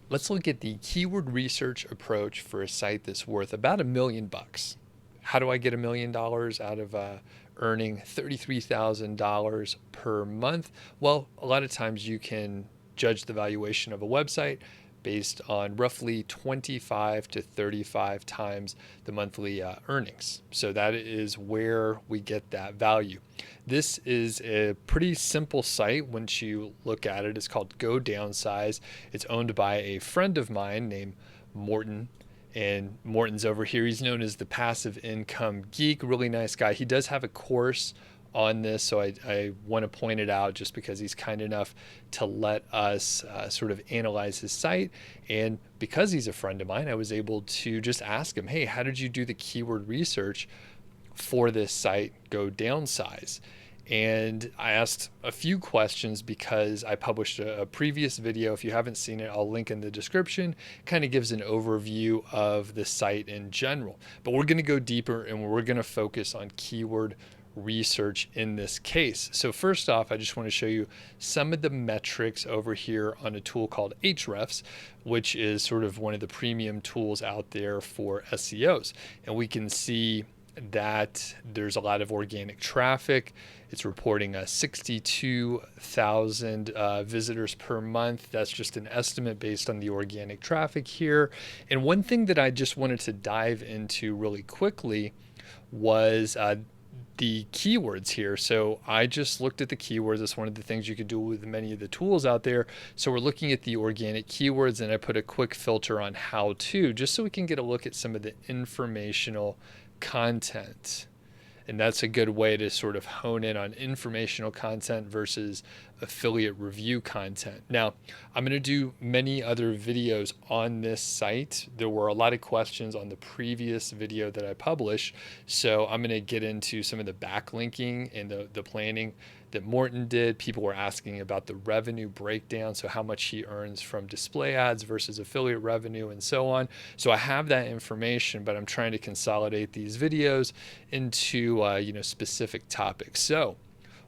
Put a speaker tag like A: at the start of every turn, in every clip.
A: Let's look at the keyword research approach for a site that's worth about $1 million. How do I get $1 million out of earning $33,000 per month? Well, a lot of times you can judge the valuation of a website based on roughly 25 to 35 times the monthly earnings. So that is where we get that value. This is a pretty simple site once you look at it. It's called Go Downsize. It's owned by a friend of mine named Morten. And Morten's over here. He's known as the Passive Income Geek. Really nice guy. He does have a course on this, so I want to point it out just because he's kind enough to let us sort of analyze his site. And because he's a friend of mine, I was able to just ask him, hey, how did you do the keyword research for this site, Go Downsize? And I asked a few questions because I published a previous video. If you haven't seen it, I'll link in the description. Kind of gives an overview of the site in general. But we're going to go deeper and we're going to focus on keyword research in this case. So first off, I just want to show you some of the metrics over here on a tool called Ahrefs, which is sort of one of the premium tools out there for SEOs. And we can see that there's a lot of organic traffic. It's reporting 62,000 visitors per month. That's just an estimate based on the organic traffic here. And one thing that I just wanted to dive into really quickly was the keywords here. So I just looked at the keywords. That's one of the things you could do with many of the tools out there. So we're looking at the organic keywords, and I put a quick filter on how to, just so we can get a look at some of the informational content. And that's a good way to sort of hone in on informational content versus affiliate review content. Now, I'm going to do many other videos on this site. There were a lot of questions on the previous video that I published. So I'm going to get into some of the backlinking and the planning that Morten did. People were asking about the revenue breakdown, so how much he earns from display ads versus affiliate revenue and so on. So I have that information, but I'm trying to consolidate these videos into specific topics. So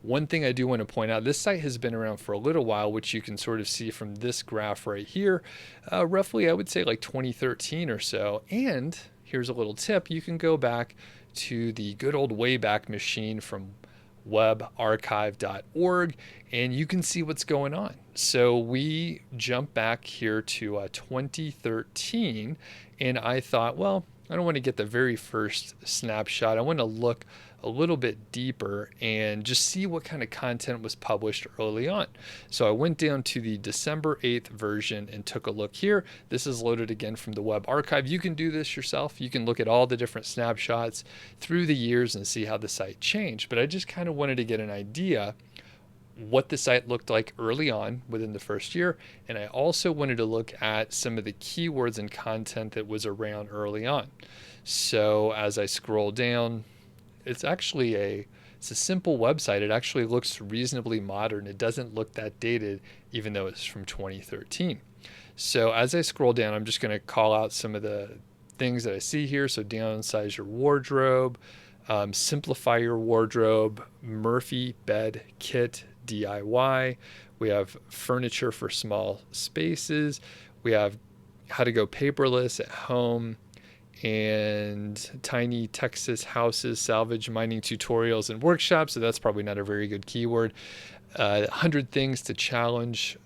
A: one thing I do want to point out, this site has been around for a little while, which you can sort of see from this graph right here, roughly I would say like 2013 or so. And here's a little tip, you can go back to the good old Wayback Machine from webarchive.org and you can see what's going on. So we jump back here to 2013 and I thought, well, I don't want to get the very first snapshot. I want to look a little bit deeper and just see what kind of content was published early on. So I went down to the December 8th version and took a look here. This is loaded again from the web archive. You can do this yourself. You can look at all the different snapshots through the years and see how the site changed. But I just kind of wanted to get an idea what the site looked like early on within the first year. And I also wanted to look at some of the keywords and content that was around early on. So as I scroll down, it's a simple website. It actually looks reasonably modern. It doesn't look that dated, even though it's from 2013. So as I scroll down, I'm just going to call out some of the things that I see here. So downsize your wardrobe, simplify your wardrobe, Murphy bed kit DIY. We have furniture for small spaces. We have how to go paperless at home, and tiny Texas houses, salvage mining tutorials and workshops. So that's probably not a very good keyword. 100 things challenge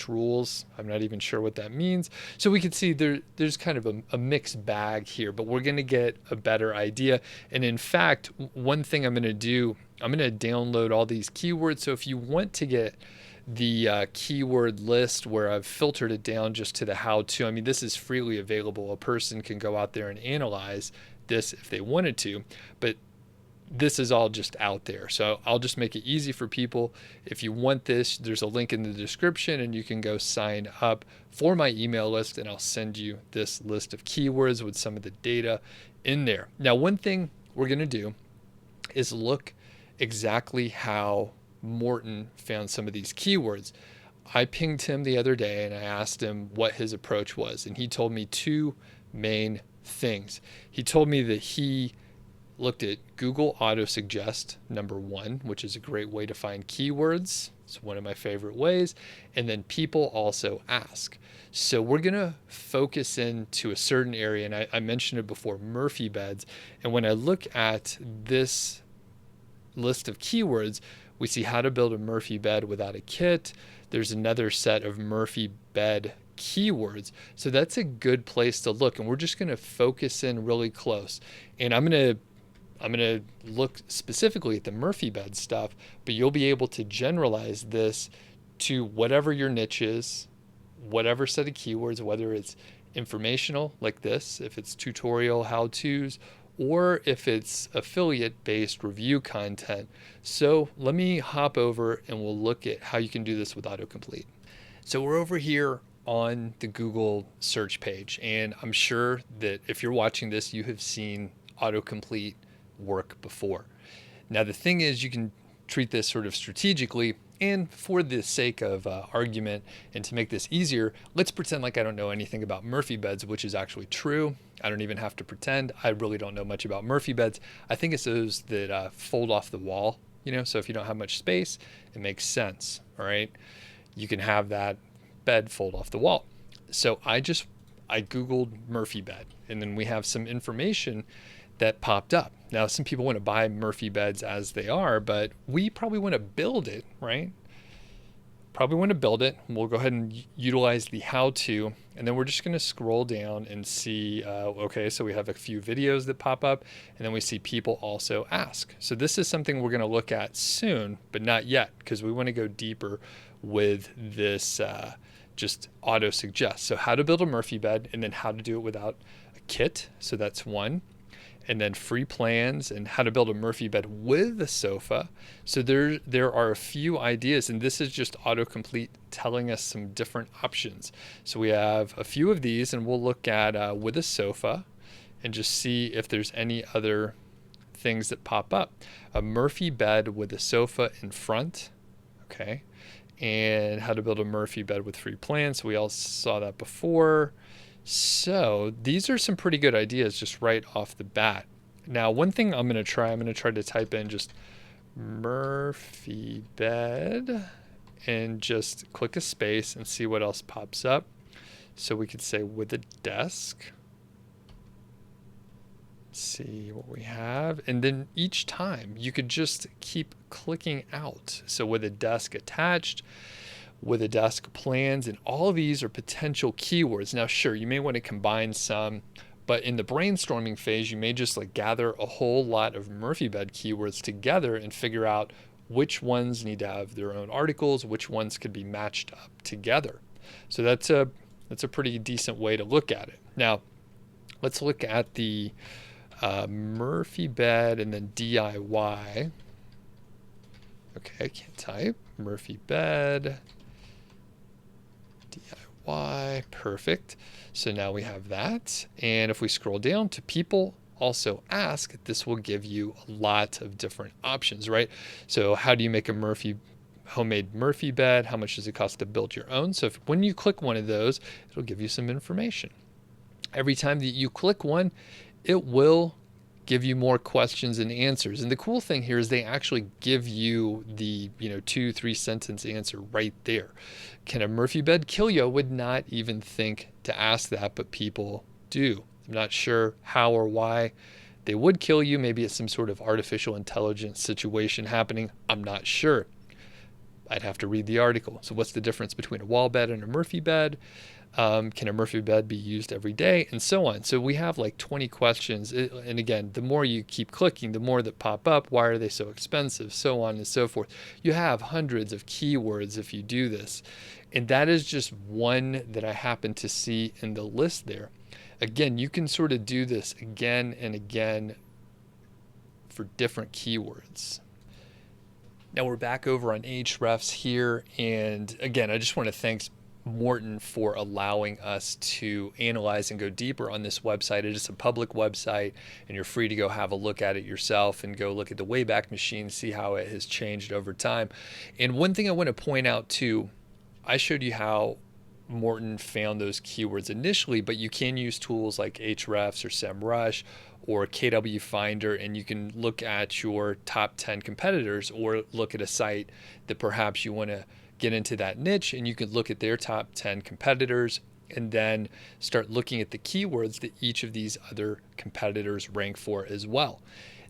A: rules. I'm not even sure what that means. So we can see there's kind of a mixed bag here, but we're going to get a better idea. And in fact, one thing I'm going to do, I'm going to download all these keywords. So if you want to get the keyword list where I've filtered it down just to the how-to, I mean, this is freely available. A person can go out there and analyze this if they wanted to, but this is all just out there. So I'll just make it easy for people. If you want this, there's a link in the description and you can go sign up for my email list and I'll send you this list of keywords with some of the data in there. Now, one thing we're going to do is look exactly how Morten found some of these keywords. I pinged him the other day and I asked him what his approach was, and he told me two main things. He told me that he looked at Google Auto Suggest, number one, which is a great way to find keywords. It's one of my favorite ways. And then people also ask. So we're going to focus into a certain area. And I mentioned it before, Murphy beds. And when I look at this list of keywords, we see how to build a Murphy bed without a kit. There's another set of Murphy bed keywords. So that's a good place to look. And we're just going to focus in really close. And I'm going to look specifically at the Murphy bed stuff, but you'll be able to generalize this to whatever your niche is, whatever set of keywords, whether it's informational like this, if it's tutorial how-tos, or if it's affiliate-based review content. So let me hop over and we'll look at how you can do this with autocomplete. So we're over here on the Google search page, and I'm sure that if you're watching this, you have seen autocomplete work before. Now, the thing is, you can treat this sort of strategically, and for the sake of argument and to make this easier, let's pretend like I don't know anything about Murphy beds, which is actually true. I don't even have to pretend. I really don't know much about Murphy beds. I think it's those that fold off the wall, so if you don't have much space, it makes sense, all right? You can have that bed fold off the wall. So I Googled Murphy bed, and then we have some information that popped up. Now, some people want to buy Murphy beds as they are, but we probably want to build it, right? Probably want to build it. We'll go ahead and utilize the how-to, and then we're just going to scroll down and see, okay, so we have a few videos that pop up, and then we see people also ask. So this is something we're going to look at soon, but not yet, because we want to go deeper with this just auto suggest. So how to build a Murphy bed, and then how to do it without a kit. So that's one. And then free plans and how to build a Murphy bed with a sofa. So there are a few ideas, and this is just autocomplete telling us some different options. So we have a few of these, and we'll look at with a sofa and just see if there's any other things that pop up. A Murphy bed with a sofa in front, okay, and how to build a Murphy bed with free plans. So we all saw that before. So these are some pretty good ideas just right off the bat. Now, one thing I'm going to try to type in just Murphy bed and just click a space and see what else pops up. So we could say with a desk. See what we have. And then each time you could just keep clicking out. So with a desk attached, with a desk plans, and all of these are potential keywords. Now, sure, you may want to combine some, but in the brainstorming phase, you may just gather a whole lot of Murphy bed keywords together and figure out which ones need to have their own articles, which ones could be matched up together. So that's a pretty decent way to look at it. Now, let's look at the Murphy bed and then DIY. Okay, I can't type. Murphy bed. DIY, perfect. So now we have that. And if we scroll down to people also ask, this will give you a lot of different options, right? So how do you make a homemade Murphy bed? How much does it cost to build your own? So when you click one of those, it'll give you some information. Every time that you click one, it will give you more questions and answers. And the cool thing here is they actually give you the 2-3 sentence answer right there. Can a Murphy bed kill you? I would not even think to ask that, but people do. I'm not sure how or why they would kill you. Maybe it's some sort of artificial intelligence situation happening. I'm not sure. I'd have to read the article. So what's the difference between a wall bed and a Murphy bed? Can a Murphy bed be used every day? And so on. So we have 20 questions. And again, the more you keep clicking, the more that pop up. Why are they so expensive? So on and so forth. You have hundreds of keywords if you do this. And that is just one that I happen to see in the list there. Again, you can sort of do this again and again for different keywords. Now we're back over on Ahrefs here. And again, I just want to thank Morten for allowing us to analyze and go deeper on this website. It is a public website, and you're free to go have a look at it yourself and go look at the Wayback Machine, see how it has changed over time. And one thing I want to point out too, I showed you how Morten found those keywords initially, but you can use tools like Ahrefs or SEMrush or KW Finder, and you can look at your top 10 competitors, or look at a site that perhaps you want to get into that niche, and you could look at their top 10 competitors and then start looking at the keywords that each of these other competitors rank for as well.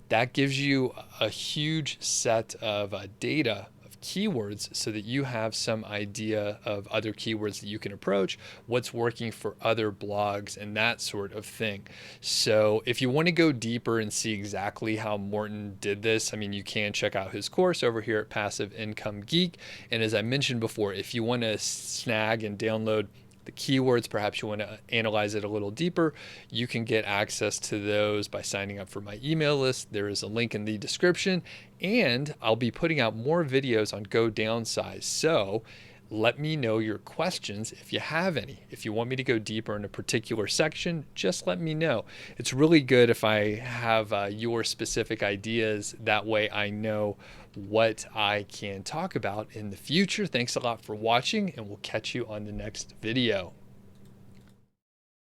A: That gives you a huge set of data of keywords so that you have some idea of other keywords that you can approach, what's working for other blogs, and that sort of thing. So if you want to go deeper and see exactly how Morten did this, I mean, you can check out his course over here at Passive Income Geek. And as I mentioned before, if you want to snag and download the keywords, perhaps you want to analyze it a little deeper, you can get access to those by signing up for my email list. There is a link in the description, and I'll be putting out more videos on Go Downsize. So let me know your questions if you have any. If you want me to go deeper in a particular section, just let me know. It's really good if I have your specific ideas. That way I know what I can talk about in the future. Thanks a lot for watching, and we'll catch you on the next video.